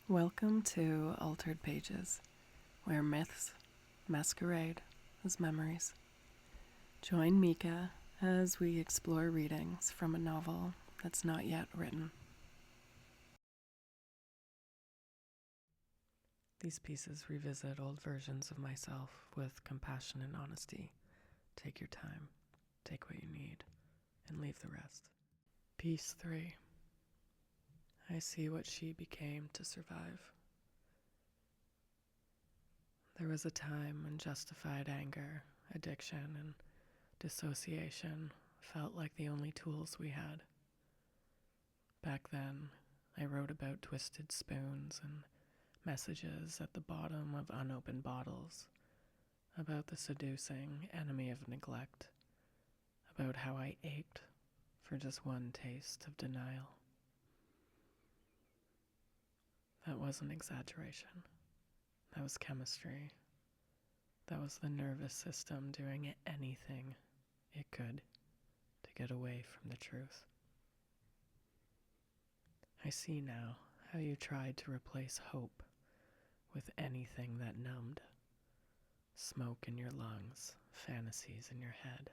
Welcome to Altered Pages, where myths masquerade as memories. Join Mika as we explore readings from a novel that's not yet written. These pieces revisit old versions of myself with compassion and honesty. Take your time, take what you need, and leave the rest. Piece 3. I see what she became to survive. There was a time when justified anger, addiction, and dissociation felt like the only tools we had. Back then, I wrote about twisted spoons and messages at the bottom of unopened bottles, about the seducing enemy of neglect, about how I ached for just one taste of denial. That wasn't exaggeration. That was chemistry. That was the nervous system doing anything it could to get away from the truth. I see now how you tried to replace hope with anything that numbed. Smoke in your lungs, fantasies in your head,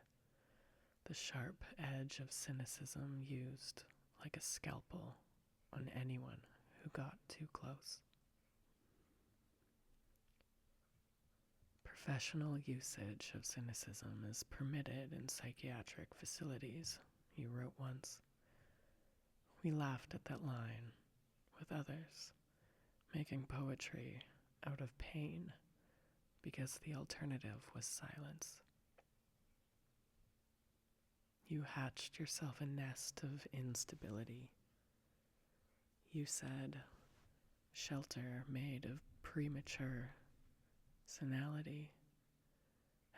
the sharp edge of cynicism used like a scalpel on anyone who got too close. Professional usage of cynicism is permitted in psychiatric facilities, you wrote once. We laughed at that line with others, making poetry out of pain because the alternative was silence. You hatched yourself a nest of instability. You said, shelter made of premature senility,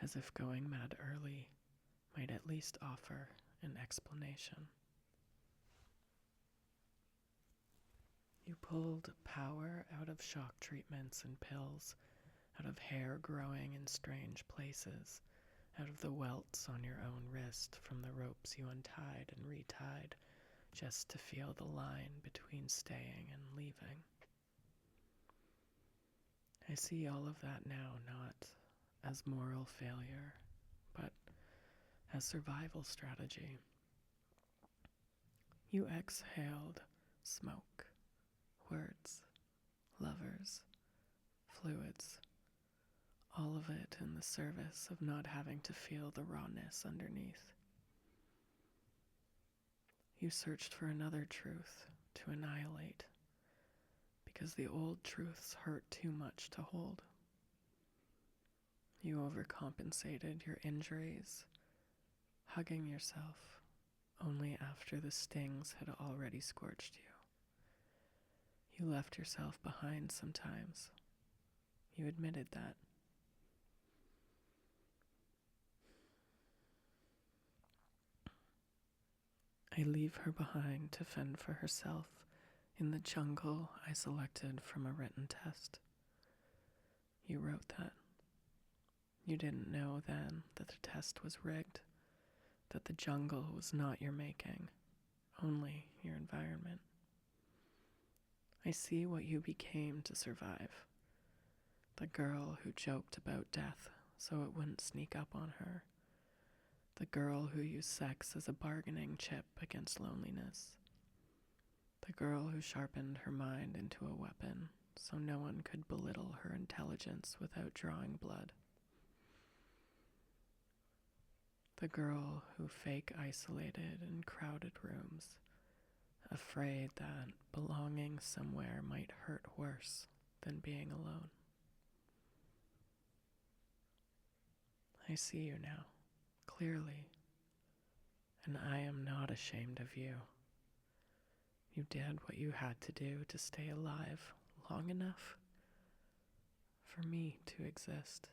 as if going mad early might at least offer an explanation. You pulled power out of shock treatments and pills, out of hair growing in strange places, out of the welts on your own wrist from the ropes you untied and retied just to feel the line between staying and leaving. I see all of that now not as moral failure, but as survival strategy. You exhaled smoke, words, lovers, fluids, all of it in the service of not having to feel the rawness underneath. You searched for another truth to annihilate, because the old truths hurt too much to hold. You overcompensated your injuries, hugging yourself only after the stings had already scorched you. You left yourself behind sometimes. You admitted that. I leave her behind to fend for herself in the jungle I selected from a written test. You wrote that. You didn't know then that the test was rigged, that the jungle was not your making, only your environment. I see what you became to survive. The girl who joked about death so it wouldn't sneak up on her. The girl who used sex as a bargaining chip against loneliness. The girl who sharpened her mind into a weapon so no one could belittle her intelligence without drawing blood. The girl who fake isolated in crowded rooms, afraid that belonging somewhere might hurt worse than being alone. I see you now, clearly, and I am not ashamed of you. You did what you had to do to stay alive long enough for me to exist.